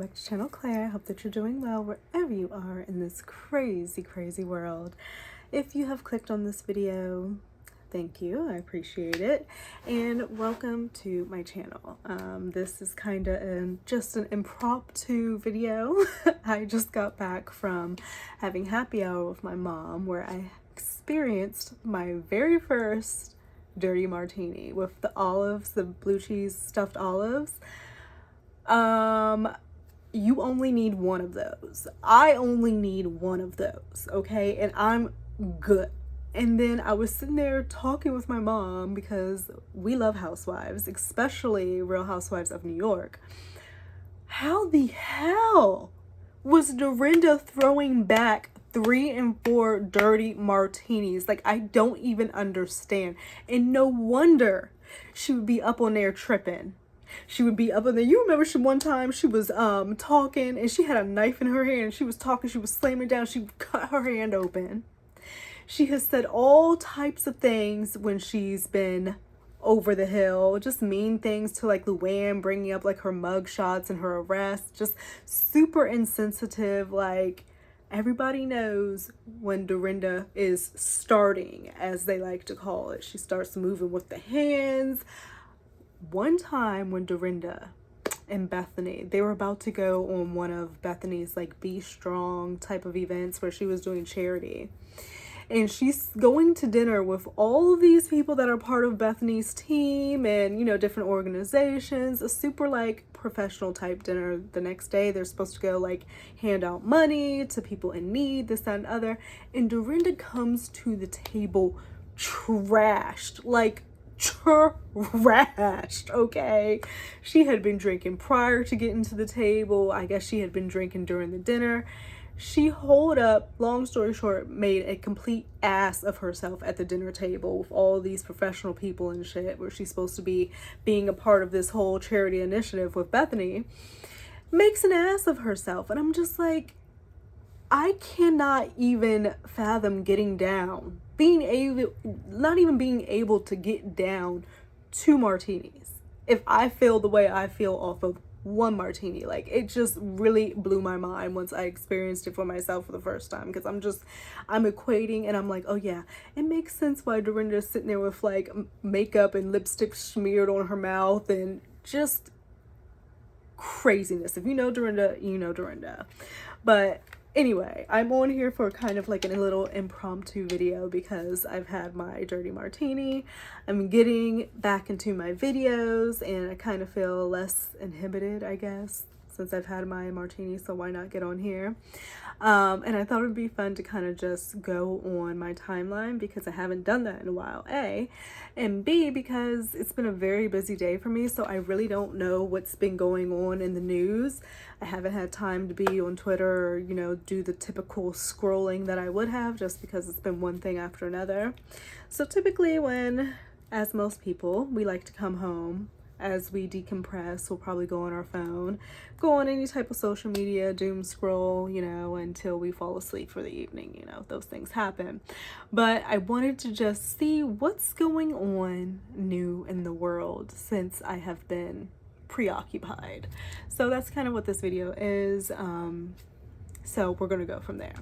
Back to channel Claire. I hope that you're doing well wherever you are in this crazy world. If you have clicked on this video, thank you, I appreciate it, and welcome to my channel. This is kind of just an impromptu video. I just got back from having happy hour with my mom where I experienced my very first dirty martini with the olives, the blue cheese stuffed olives. You only need one of those. I only need one of those, okay? And I'm good. And then I was sitting there talking with my mom because we love housewives, especially Real Housewives of New York. How the hell was Dorinda throwing back 3 and 4 dirty martinis? Like, I don't even understand. And no wonder she would be up on there tripping. She would be up in there. You remember one time she was talking and she had a knife in her hand and she was talking, she was slamming down, she cut her hand open. She has said all types of things when she's been over the hill, just mean things to like Luann, bringing up like her mug shots and her arrest, just super insensitive. Like, everybody knows when Dorinda is starting, as they like to call it. She starts moving with the hands. One time when Dorinda and Bethany, they were about to go on one of Bethany's like Be Strong type of events where she was doing charity. And she's going to dinner with all of these people that are part of Bethany's team and, you know, different organizations, a super like professional type dinner. The next day they're supposed to go like hand out money to people in need, this, that, and other. And Dorinda comes to the table trashed, like trashed, okay? She had been drinking prior to getting to the table. I guess she had been drinking during the dinner. She hold up, long story short, made a complete ass of herself at the dinner table with all these professional people and shit, where she's supposed to be being a part of this whole charity initiative with Bethany. Makes an ass of herself. And I'm just like, I cannot even fathom getting down, not even being able to get down 2 martinis if I feel the way I feel off of 1 martini. Like, it just really blew my mind once I experienced it for myself for the first time, because I'm equating and I'm like, oh yeah, it makes sense why Dorinda's sitting there with like makeup and lipstick smeared on her mouth and just craziness. If you know Dorinda, you know Dorinda. But anyway, I'm on here for kind of like a little impromptu video because I've had my dirty martini. I'm getting back into my videos and I kind of feel less inhibited, I guess, since I've had my martini, so why not get on here? And I thought it would be fun to kind of just go on my timeline because I haven't done that in a while, A. And B, because it's been a very busy day for me, so I really don't know what's been going on in the news. I haven't had time to be on Twitter or, you know, do the typical scrolling that I would have, just because it's been one thing after another. So typically when, as most people, we like to come home, as we decompress, we'll probably go on our phone, go on any type of social media, doom scroll, you know, until we fall asleep for the evening. You know, those things happen. But I wanted to just see what's going on new in the world since I have been preoccupied. So that's kind of what this video is. So we're gonna go from there.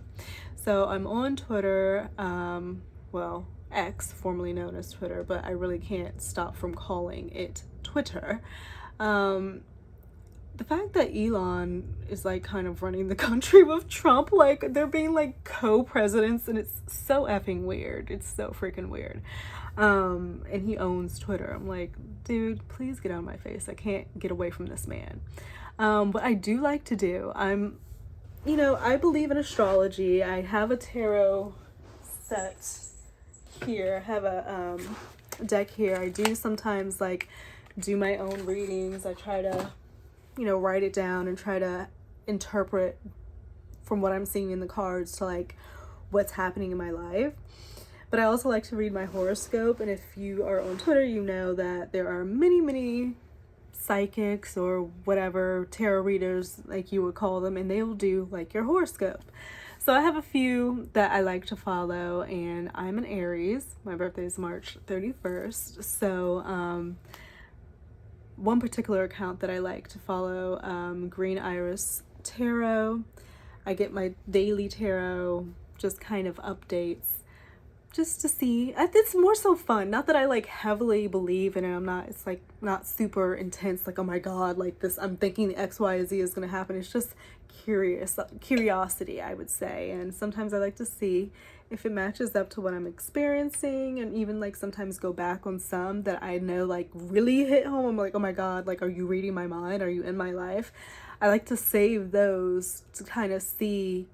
So I'm on Twitter, well, X, formerly known as Twitter, but I really can't stop from calling it Twitter. The fact that Elon is like kind of running the country with Trump, like they're being like co-presidents, and it's so effing weird. It's so freaking weird. And he owns Twitter. I'm like, dude, please get out of my face. I can't get away from this man. What I do like to do, you know, I believe in astrology. I have a tarot set here. I have a deck here. I do sometimes like do my own readings. I try to, you know, write it down and try to interpret from what I'm seeing in the cards to like what's happening in my life. But I also like to read my horoscope, and if you are on Twitter, you know that there are many psychics or whatever, tarot readers like you would call them, and they will do like your horoscope. So I have a few that I like to follow, and I'm an Aries. My birthday is March 31st. So one particular account that I like to follow, Green Iris Tarot. I get my daily tarot, just kind of updates, just to see. It's more so fun. Not that I like heavily believe in it. It's like not super intense, like, oh my God, like this, I'm thinking X, Y, Z is going to happen. It's just curiosity, I would say. And sometimes I like to see if it matches up to what I'm experiencing, and even like sometimes go back on some that I know like really hit home. I'm like, oh my God, like, are you reading my mind? Are you in my life? I like to save those to kind of see,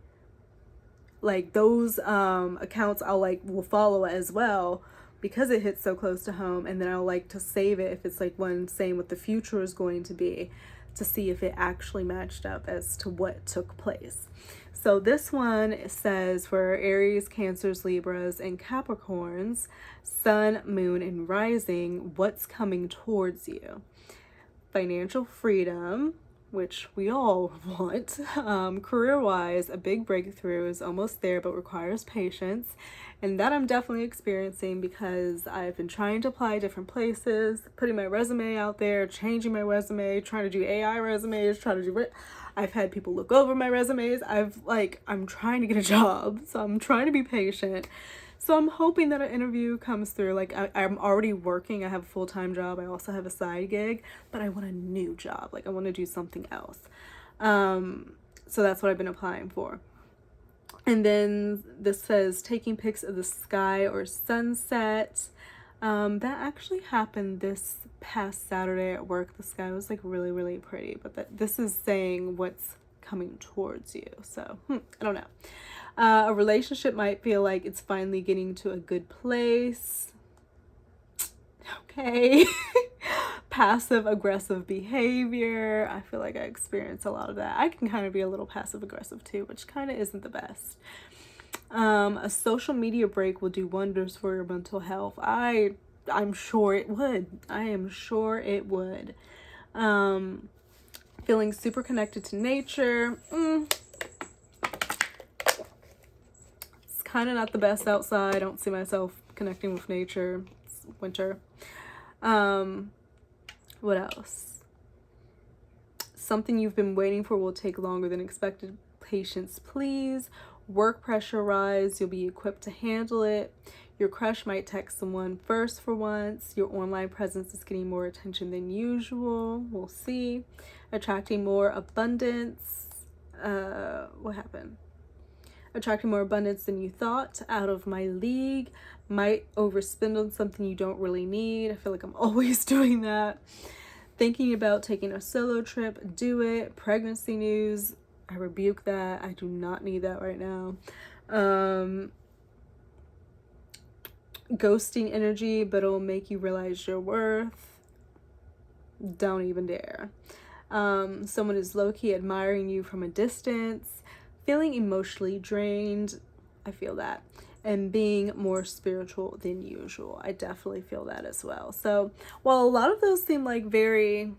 like, those accounts will follow as well, because it hits so close to home. And then I'll like to save it if it's like one saying what the future is going to be, to see if it actually matched up as to what took place. So this one says for Aries, Cancers, Libras, and Capricorns, Sun, Moon, and Rising, what's coming towards you? Financial freedom, which we all want. Career-wise, a big breakthrough is almost there, but requires patience. And that I'm definitely experiencing, because I've been trying to apply different places, putting my resume out there, changing my resume, trying to do AI resumes, I've had people look over my resumes. I'm trying to get a job, so I'm trying to be patient. So I'm hoping that an interview comes through. Like, I'm already working. I have a full-time job. I also have a side gig, but I want a new job. Like, I want to do something else. So that's what I've been applying for. And then this says taking pics of the sky or sunset. That actually happened this past Saturday at work. The sky was like really, really pretty, but this is saying what's coming towards you. So I don't know. A relationship might feel like it's finally getting to a good place. Okay. Passive aggressive behavior. I feel like I experience a lot of that. I can kind of be a little passive aggressive too, which kind of isn't the best. A social media break will do wonders for your mental health. I'm sure it would. I am sure it would. Feeling super connected to nature. It's kind of not the best outside. I don't see myself connecting with nature. It's winter. What else? Something you've been waiting for will take longer than expected. Patience, please. Work pressure rise. You'll be equipped to handle it. Your crush might text someone first for once. Your online presence is getting more attention than usual. We'll see. Attracting more abundance. What happened? Attracting more abundance than you thought. Out of my league. Might overspend on something you don't really need. I feel like I'm always doing that. Thinking about taking a solo trip. Do it. Pregnancy news. I rebuke that. I do not need that right now. Ghosting energy, but it'll make you realize your worth. Don't even dare. Someone is low-key admiring you from a distance. Feeling emotionally drained. I feel that. And being more spiritual than usual. I definitely feel that as well. So while a lot of those seem like very,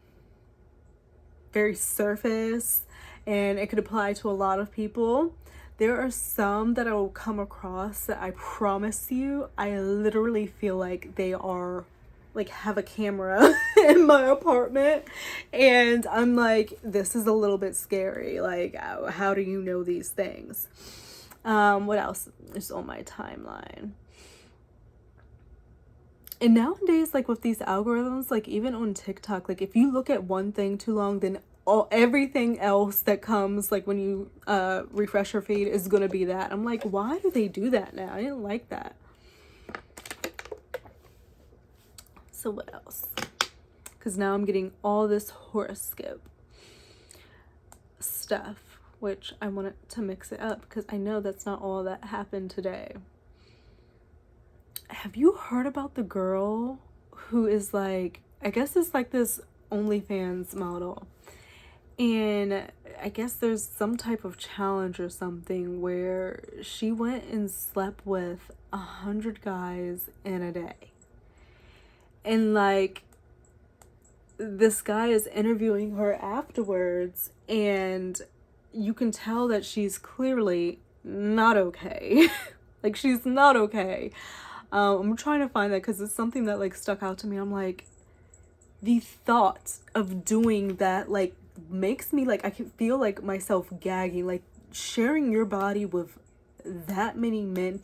very surface, and it could apply to a lot of people, there are some that I will come across that I promise you, I literally feel like they are, like, have a camera in my apartment, and I'm like, this is a little bit scary. Like, how do you know these things? What else is on my timeline? And nowadays, like, with these algorithms, like, even on TikTok, like, if you look at one thing too long, then everything else that comes, like, when you refresh your feed is gonna be that. I'm like, why do they do that now? I didn't like that. So what else? Because now I'm getting all this horoscope stuff, which I wanted to mix it up because I know that's not all that happened today. Have you heard about the girl who is like, I guess it's like this OnlyFans model, and I guess there's some type of challenge or something where she went and slept with 100 guys in a day, and like, this guy is interviewing her afterwards, and you can tell that she's clearly not okay. Like, she's not okay. I'm trying to find that because it's something that, like, stuck out to me. I'm like, the thought of doing that, like, makes me, like, I can feel, like, myself gagging, like, sharing your body with that many men,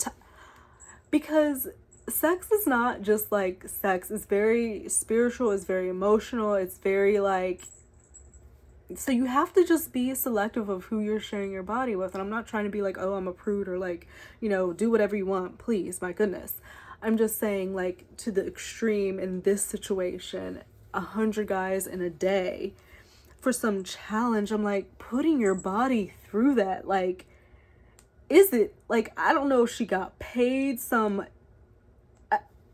because sex is not just, like, sex. It's very spiritual, it's very emotional, it's very, like, so you have to just be selective of who you're sharing your body with. And I'm not trying to be like, oh, I'm a prude, or like, you know, do whatever you want, please, my goodness. I'm just saying, like, to the extreme in this situation, 100 guys in a day for some challenge. I'm like, putting your body through that, like, is it, like, I don't know if she got paid some,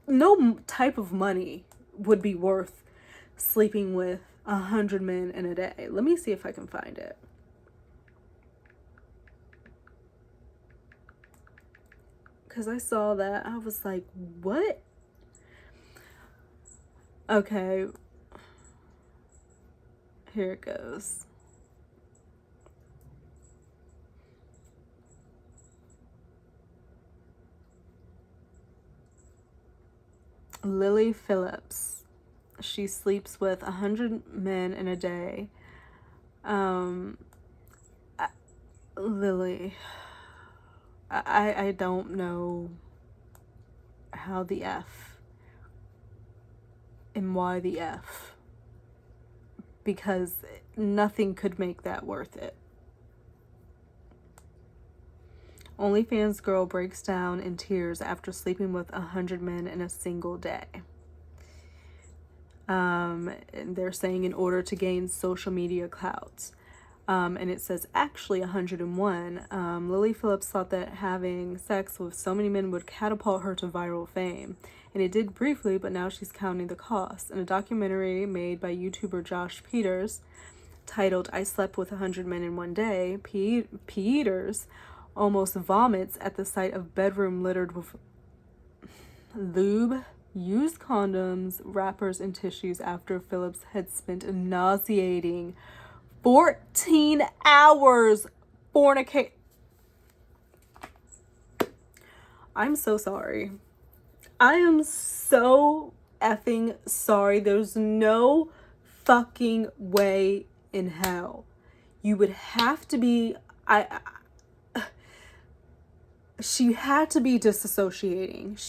no type of money would be worth sleeping with 100 men in a day. Let me see if I can find it. Because I saw that, I was like, what? Okay. Here it goes. Lily Phillips. She sleeps with 100 men in a day. Lily, I don't know how the F and why the F, because nothing could make that worth it. OnlyFans girl breaks down in tears after sleeping with 100 men in a single day. They're saying in order to gain social media clout. And it says actually 101. Lily Phillips thought that having sex with so many men would catapult her to viral fame. And it did briefly, but now she's counting the cost. In a documentary made by YouTuber Josh Peters, titled I Slept with 100 Men in One Day, Peters almost vomits at the sight of bedroom littered with lube, used condoms, wrappers, and tissues after Phillips had spent a nauseating 14 hours fornicate. I'm so sorry. I am so effing sorry. There's no fucking way in hell you would have to be. She had to be disassociating.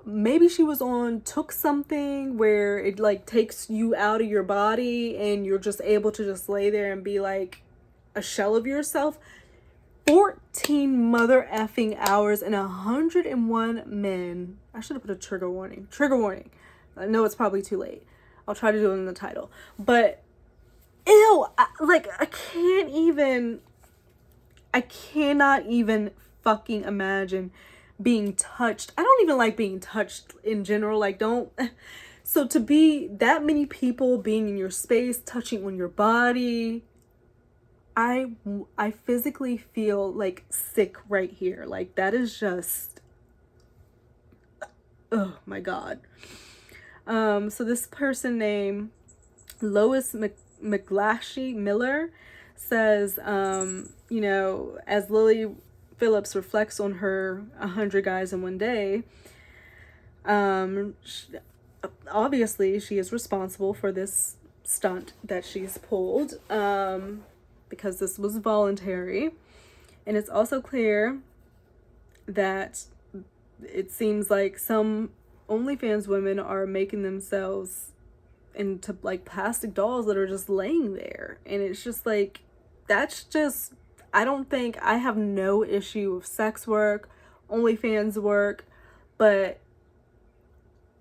Maybe she was took something where it, like, takes you out of your body and you're just able to just lay there and be like a shell of yourself. 14 mother effing hours and 101 men. I should have put a trigger warning. Trigger warning. I know it's probably too late. I'll try to do it in the title. But ew, I cannot even fucking imagine being touched. I don't even like being touched in general. Like, don't. So to be that many people being in your space, touching on your body, I physically feel like sick right here. Like, that is just, oh my God. So this person named Lois McGlashy Miller says, you know, as Lily Phillips reflects on her 100 guys in one day, obviously she is responsible for this stunt that she's pulled, because this was voluntary. And it's also clear that it seems like some OnlyFans women are making themselves into like plastic dolls that are just laying there. And it's just like, that's just, I have no issue with sex work, OnlyFans work, but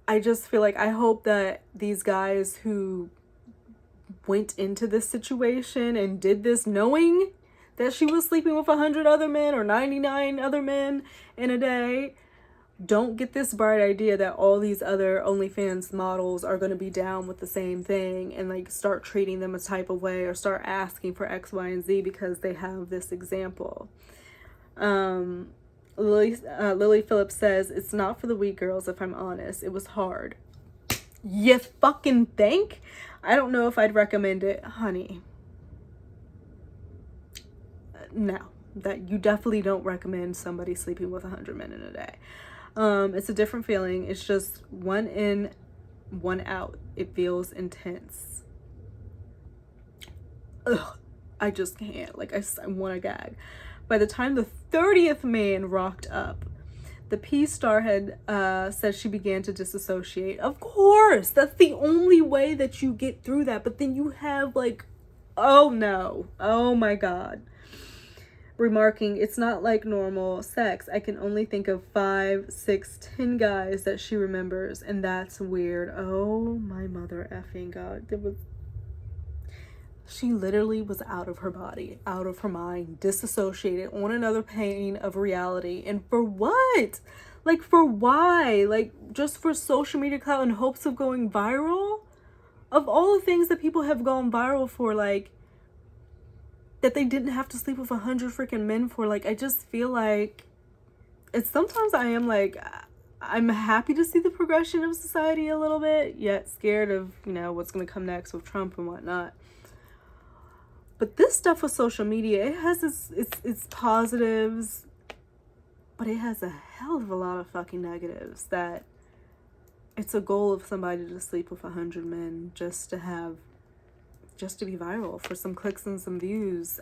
I just feel like, I hope that these guys who went into this situation and did this knowing that she was sleeping with 100 other men or 99 other men in a day, don't get this bright idea that all these other OnlyFans models are going to be down with the same thing and like start treating them a type of way or start asking for X, Y, and Z because they have this example. Lily Phillips says, it's not for the weak girls, if I'm honest. It was hard. You fucking think? I don't know if I'd recommend it, honey. No, that you definitely don't recommend somebody sleeping with 100 men in a day. It's a different feeling. It's just one in one out. It feels intense. Ugh, I just can't. Like, I want to gag. By the time the 30th man rocked up, the P-star had said she began to disassociate. Of course, that's the only way that you get through that. But then you have like, oh no, oh my God. Remarking, it's not like normal sex. I can only think of 5, 6, 10 guys that she remembers, and that's weird. Oh my mother effing God. She literally was out of her body, out of her mind, disassociated on another plane of reality. And for what? Like, for why? Like, just for social media clout in hopes of going viral? Of all the things that people have gone viral for, like, that they didn't have to sleep with 100 freaking men for, like, I just feel like it's sometimes I am like, I'm happy to see the progression of society a little bit, yet scared of, you know, what's going to come next with Trump and whatnot. But this stuff with social media, it has its positives, but it has a hell of a lot of fucking negatives. That it's a goal of somebody to sleep with 100 men just to be viral for some clicks and some views.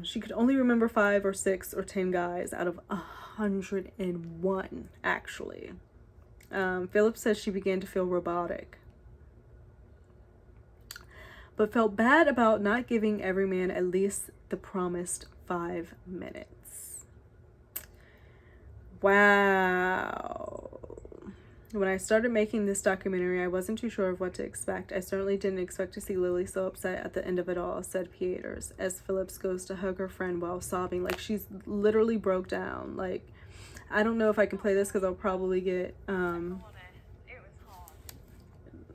She could only remember 5 or 6 or 10 guys out of 101, actually. Phillips says she began to feel robotic, but felt bad about not giving every man at least the promised 5 minutes. Wow. When I started making this documentary, I wasn't too sure of what to expect. I certainly didn't expect to see Lily so upset at the end of it all, said Pieters, as Phillips goes to hug her friend while sobbing. Like, she's literally broke down. Like, I don't know if I can play this because I'll probably get,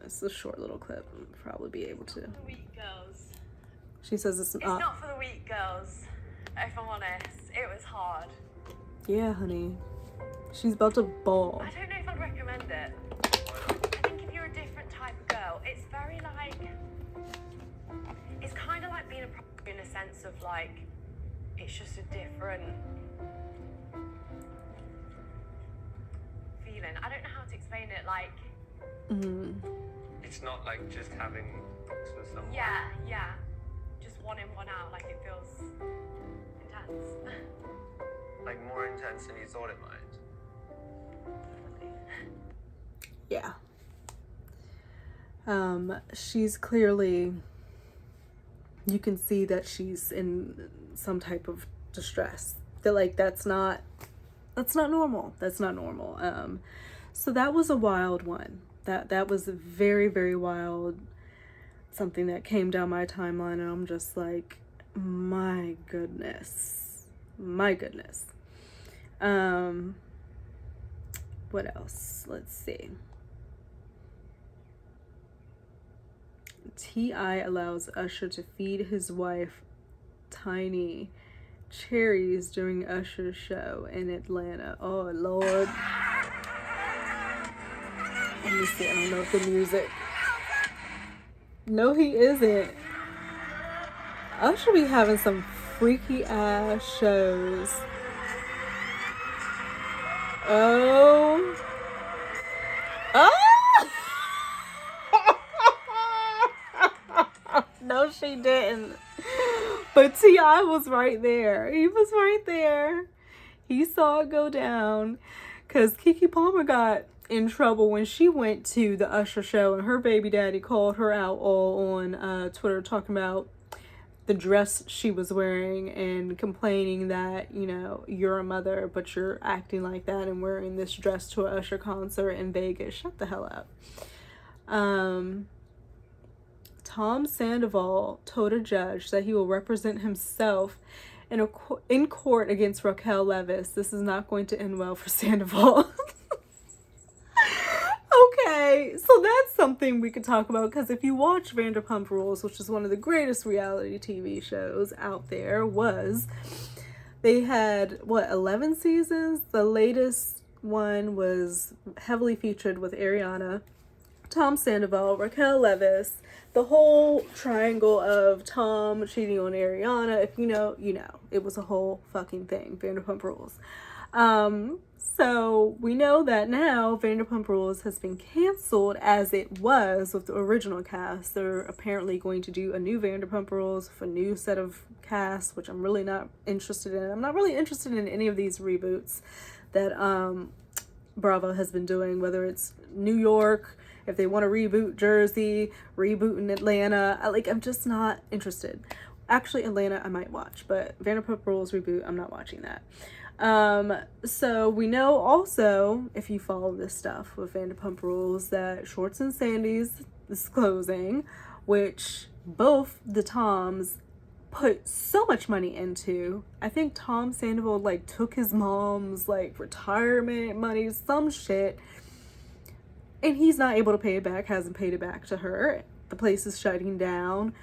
it's a short little clip. I'll probably be able to. For the weak girls. She says it's not for the weak girls, if I'm honest. It was hard. Yeah, honey. She's about to bawl. I don't know if I'd recommend it. I think if you're a different type of girl, it's very like, it's kind of like being a pro in a sense of like, it's just a different feeling. I don't know how to explain it, like. It's not like just having sex with someone. Yeah. Just one in, one out, like it feels intense. Like more intense than you thought it might. Yeah. She's clearly, you can see that she's in some type of distress. That like that's not normal. That's not normal. So that was a wild one. That was very, very wild. Something that came down my timeline, and I'm just like, my goodness. What else? Let's see. T.I. allows Usher to feed his wife Tiny cherries during Usher's show in Atlanta. Oh Lord. Let me see. I don't know if the music. No, he isn't. Usher be having some freaky ass shows. Oh. No, she didn't. But T.I. was right there. He was right there. He saw it go down. Because Keke Palmer got in trouble when she went to the Usher show, and her baby daddy called her out all on Twitter, talking about the dress she was wearing and complaining that, you know, you're a mother, but you're acting like that and wearing this dress to an Usher concert in Vegas. Shut the hell up. Tom Sandoval told a judge that he will represent himself in court against Raquel Leviss. This is not going to end well for Sandoval. Okay, so that's something we could talk about, because if you watch Vanderpump Rules, which is one of the greatest reality TV shows out there, they had, 11 seasons? The latest one was heavily featured with Ariana, Tom Sandoval, Raquel Leviss, the whole triangle of Tom cheating on Ariana. If you know, you know. It was a whole fucking thing, Vanderpump Rules. So we know that now Vanderpump Rules has been canceled as it was with the original cast. They're apparently going to do a new Vanderpump Rules for a new set of cast, which I'm really not interested in. I'm not really interested in any of these reboots that Bravo has been doing, whether it's New York, if they want to reboot Jersey, reboot in Atlanta. I'm just not interested. Actually, Atlanta I might watch, but Vanderpump Rules reboot, I'm not watching that. So we know also, if you follow this stuff with Vanderpump Rules, that Shorts and Sandy's is closing, which both the Toms put so much money into. I think Tom Sandoval took his mom's retirement money, some shit, and he's not able to pay it back, hasn't paid it back to her. The place is shutting down.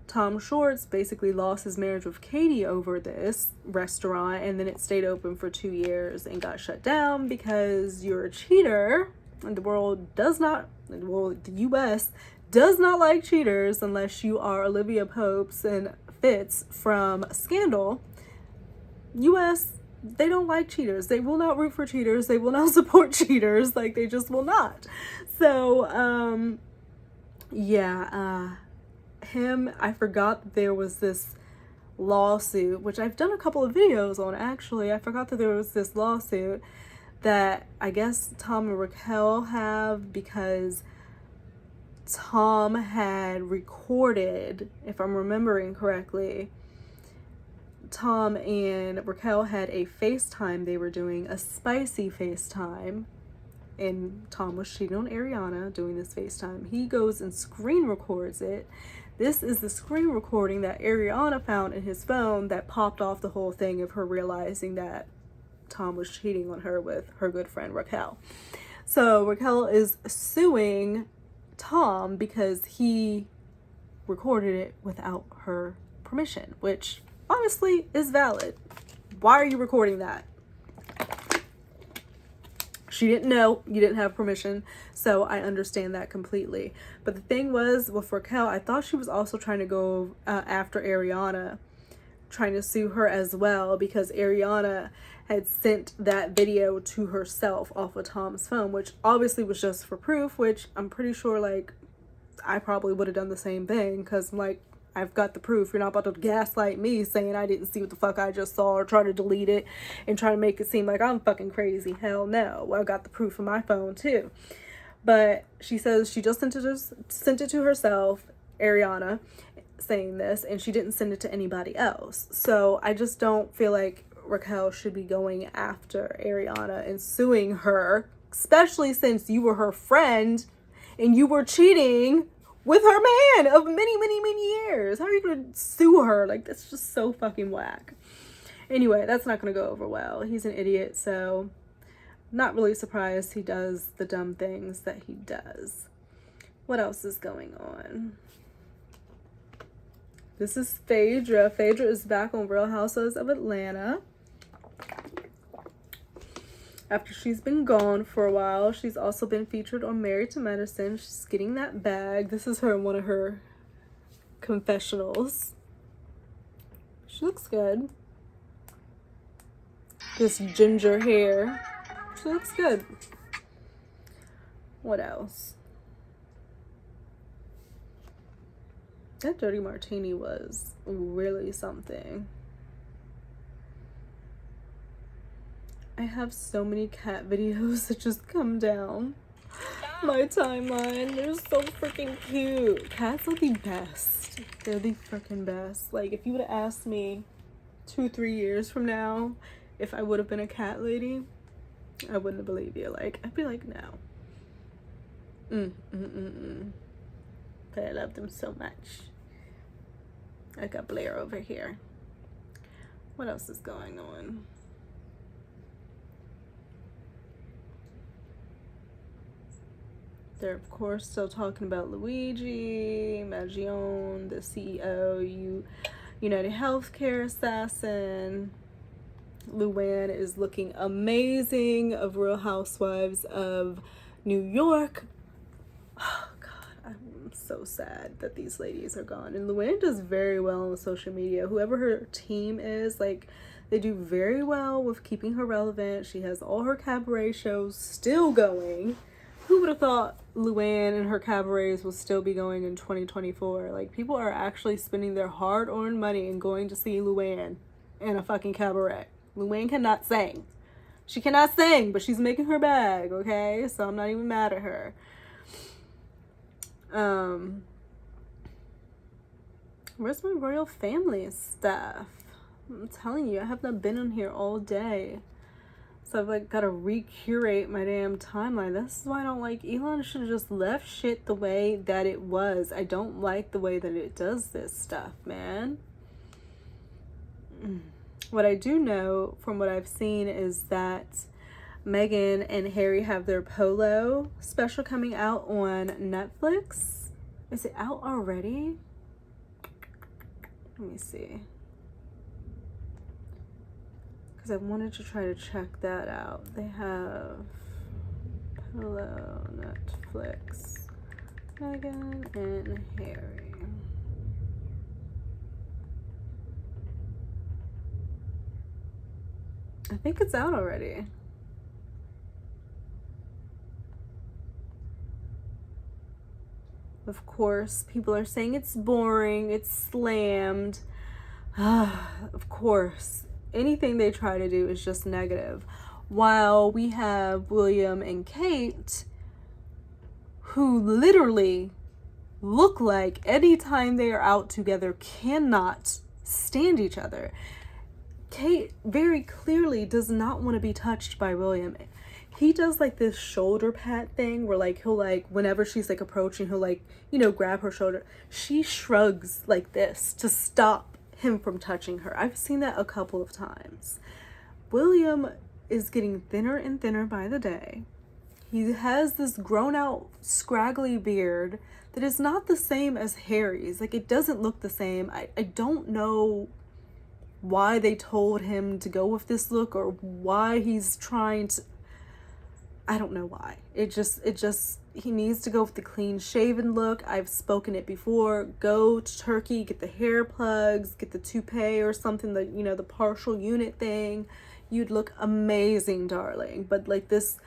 Tom Shorts basically lost his marriage with Katie over this restaurant, and then it stayed open for 2 years and got shut down because you're a cheater, and the world does not, well, the US does not like cheaters unless you are Olivia Popes and Fitz from Scandal. US, they don't like cheaters. They will not root for cheaters. They will not support cheaters. They just will not. So, him, I forgot that there was this lawsuit, which I've done a couple of videos on actually. I forgot that there was this lawsuit that I guess Tom and Raquel have because Tom had recorded, if I'm remembering correctly, Tom and Raquel had a FaceTime they were doing, a spicy FaceTime, and Tom was cheating on Ariana doing this FaceTime. He goes and screen records it. This is the screen recording that Ariana found in his phone that popped off the whole thing of her realizing that Tom was cheating on her with her good friend Raquel. So Raquel is suing Tom because he recorded it without her permission, which honestly is valid. Why are you recording that? She didn't know, you didn't have permission, so I understand that completely. But the thing was, with Raquel, I thought she was also trying to go after Ariana, trying to sue her as well, because Ariana had sent that video to herself off of Tom's phone, which obviously was just for proof, which I'm pretty sure, I probably would have done the same thing, because I've got the proof. You're not about to gaslight me saying I didn't see what the fuck I just saw or try to delete it and try to make it seem like I'm fucking crazy. Hell no. Well, I got the proof on my phone too. But she says she just sent it to herself, Ariana, saying this, and she didn't send it to anybody else. So I just don't feel like Raquel should be going after Ariana and suing her, especially since you were her friend and you were cheating with her man of many, many, many years. How are you going to sue her? That's just so fucking whack. Anyway, that's not going to go over well. He's an idiot, so not really surprised he does the dumb things that he does. What else is going on? This is Phaedra. Phaedra is back on Real Housewives of Atlanta. After she's been gone for a while, she's also been featured on Married to Medicine. She's getting that bag. This is one of her confessionals. She looks good. This ginger hair. She looks good. What else? That dirty martini was really something. I have so many cat videos that just come down my timeline. They're so freaking cute. Cats are the best. They're the freaking best. If you would have asked me 2-3 years from now if I would have been a cat lady, I wouldn't have believed you. I'd be like, no. But I love them so much. I got Blair over here. What else is going on? They're, of course, still talking about Luigi, Magione, the CEO, United Healthcare assassin. Luann is looking amazing of Real Housewives of New York. Oh, God, I'm so sad that these ladies are gone. And Luann does very well on social media. Whoever her team is, They do very well with keeping her relevant. She has all her cabaret shows still going. Who would have thought Luann and her cabarets will still be going in 2024? Like, people are actually spending their hard-earned money and going to see Luann in a fucking cabaret. Luann cannot sing. She cannot sing, but she's making her bag, okay? So I'm not even mad at her. Where's my royal family stuff? I'm telling you, I have not been on here all day. So I've like got to recurate my damn timeline. This is why I don't like Elon. Should have just left shit the way that it was. I don't like the way that it does this stuff, man. What I do know from what I've seen is that Meghan and Harry have their Polo special coming out on Netflix. Is it out already? Let me see. Because I wanted to try to check that out. They have Polo, Netflix, Meghan and Harry. I think it's out already. Of course, people are saying it's boring, it's slammed. Of course, anything they try to do is just negative. While we have William and Kate, who literally look like anytime they are out together cannot stand each other. Kate very clearly does not want to be touched by William. He does like this shoulder pat thing where like he'll like whenever she's like approaching, he'll like, you know, grab her shoulder. She shrugs like this to stop him from touching her. I've seen that a couple of times. William is getting thinner and thinner by the day. He has this grown out scraggly beard that is not the same as Harry's. Like, it doesn't look the same. I don't know why they told him to go with this look or why he's trying to. I don't know why. It just, he needs to go with the clean shaven look. I've spoken it before. Go to Turkey, get the hair plugs, get the toupee or something, the, you know, the partial unit thing. You'd look amazing, darling. But like this,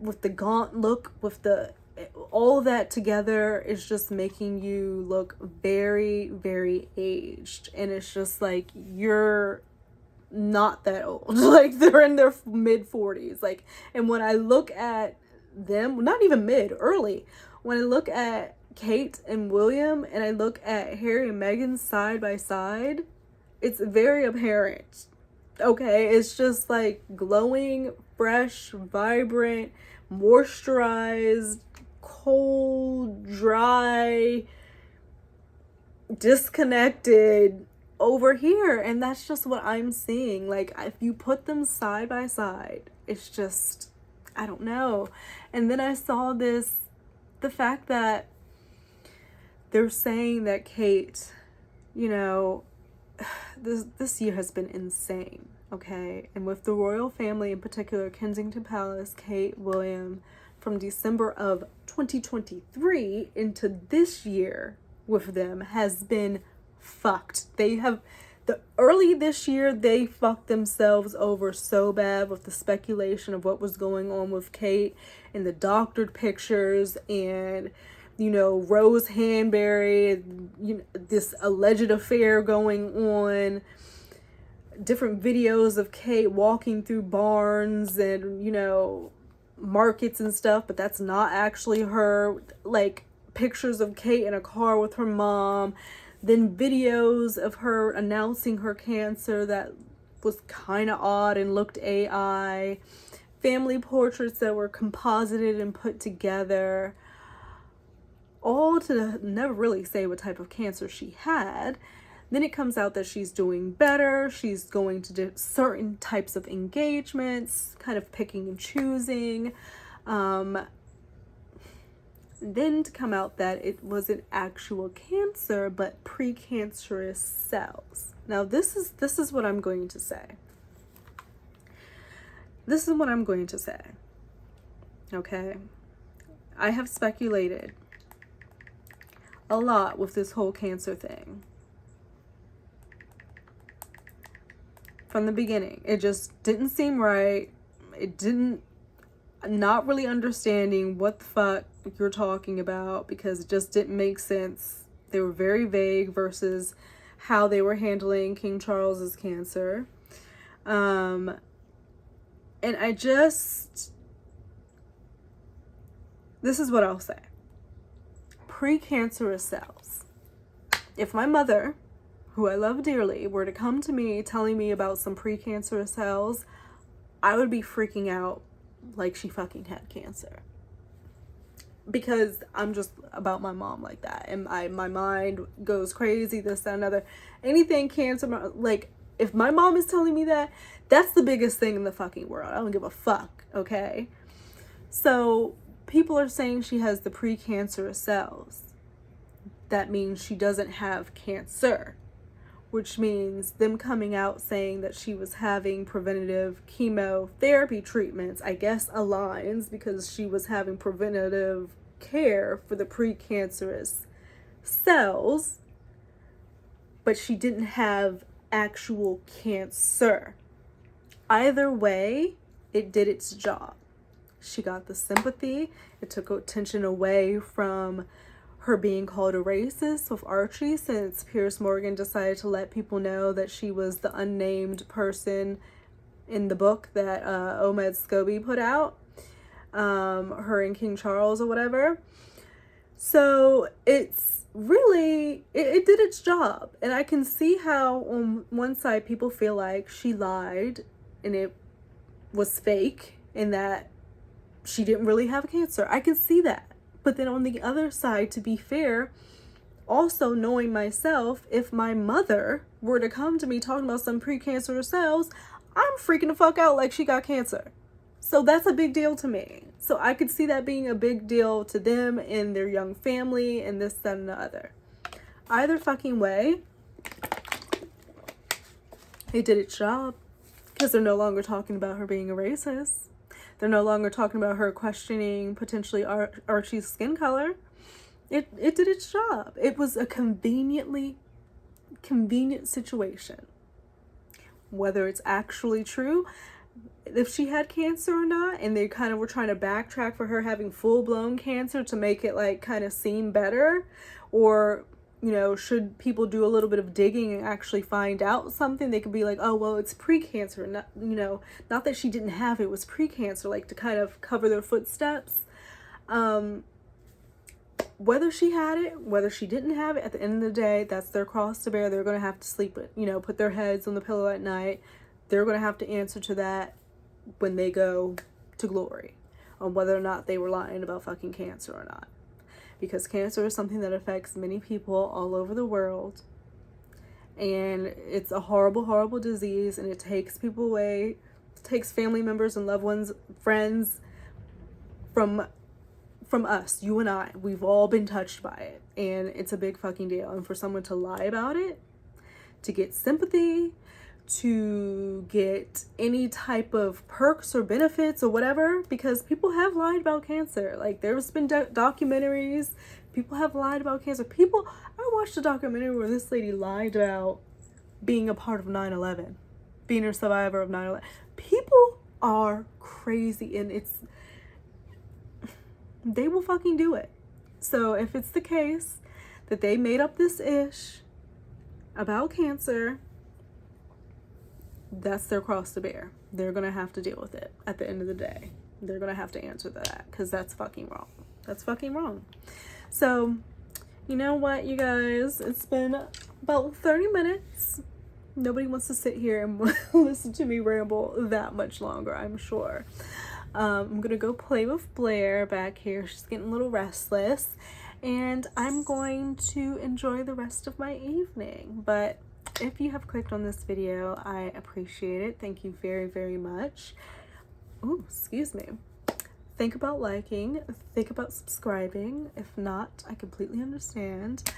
with the gaunt look, with the, all of that together is just making you look very, very aged. And it's just like, you're not that old. Like, they're in their mid 40s. Like, and when I look at them, not even mid, early, when I look at Kate and William and I look at Harry and Meghan side by side, it's very apparent. Okay, it's just like glowing, fresh, vibrant, moisturized, cold, dry, disconnected over here. And that's just what I'm seeing. Like, if you put them side by side, it's just, I don't know. And then I saw this, the fact that they're saying that Kate, you know, this year has been insane, okay? And with the royal family, in particular, Kensington Palace, Kate, William, from December of 2023 into this year with them has been fucked. They have, early this year, they fucked themselves over so bad with the speculation of what was going on with Kate and the doctored pictures and, you know, Rose Hanbury, you know, this alleged affair going on, different videos of Kate walking through barns and, you know, markets and stuff, but that's not actually her, like pictures of Kate in a car with her mom, then videos of her announcing her cancer that was kind of odd and looked AI, family portraits that were composited and put together, all to never really say what type of cancer she had. Then it comes out that she's doing better. She's going to do certain types of engagements, kind of picking and choosing. Then to come out that it wasn't actual cancer, but precancerous cells. Now this is what I'm going to say. This is what I'm going to say. Okay? I have speculated a lot with this whole cancer thing from the beginning. It just didn't seem right. It didn't, not really understanding what the fuck you're talking about, because it just didn't make sense. They were very vague versus how they were handling King Charles's cancer. And I just, this is what I'll say. Precancerous cells. If my mother, who I love dearly, were to come to me telling me about some precancerous cells, I would be freaking out like she fucking had cancer. Because I'm just about my mom like that. And my mind goes crazy, this, that, another. Anything cancer, like, if my mom is telling me that, that's the biggest thing in the fucking world. I don't give a fuck, okay? So, people are saying she has the precancerous cells. That means she doesn't have cancer, which means them coming out saying that she was having preventative chemotherapy treatments, I guess aligns, because she was having preventative care for the precancerous cells, but she didn't have actual cancer. Either way, it did its job. She got the sympathy. It took attention away from her being called a racist with Archie, since Piers Morgan decided to let people know that she was the unnamed person in the book that Ahmed Scobie put out, her and King Charles or whatever. So it's really, it did its job. And I can see how on one side people feel like she lied and it was fake and that she didn't really have cancer. I can see that. But then on the other side, to be fair, also knowing myself, if my mother were to come to me talking about some precancerous cells, I'm freaking the fuck out like she got cancer. So that's a big deal to me. So I could see that being a big deal to them and their young family and this, that, and the other. Either fucking way, it did its job, because they're no longer talking about her being a racist. They're no longer talking about her questioning potentially Archie's skin color. It did its job. It was a convenient situation. Whether it's actually true, if she had cancer or not, and they kind of were trying to backtrack for her having full-blown cancer to make it like kind of seem better, or, you know, should people do a little bit of digging and actually find out something, they could be like, oh, well, it's pre-cancer, not, you know, not that she didn't have it, it was pre-cancer, like to kind of cover their footsteps. Whether she had it, whether she didn't have it, at the end of the day, that's their cross to bear. They're going to have to sleep with, you know, put their heads on the pillow at night. They're going to have to answer to that when they go to glory, on whether or not they were lying about fucking cancer or not. Because cancer is something that affects many people all over the world. And it's a horrible, horrible disease, and it takes people away. It takes family members and loved ones, friends from us, you and I. We've all been touched by it, and it's a big fucking deal. And for someone to lie about it, to get sympathy, to get any type of perks or benefits or whatever, because people have lied about cancer. Like, there's been documentaries, people have lied about cancer. I watched a documentary where this lady lied about being a part of 9/11, being a survivor of 9/11. People are crazy, and they will fucking do it. So if it's the case that they made up this ish about cancer, that's their cross to bear. They're gonna have to deal with it at the end of the day. They're gonna have to answer that, because that's fucking wrong. That's fucking wrong. So, you know what, you guys? It's been about 30 minutes. Nobody wants to sit here and listen to me ramble that much longer, I'm sure. I'm gonna go play with Blair back here. She's getting a little restless, and I'm going to enjoy the rest of my evening. But if you have clicked on this video, I appreciate it. Thank you very, very much. Oh, excuse me. Think about liking, think about subscribing. If not, I completely understand.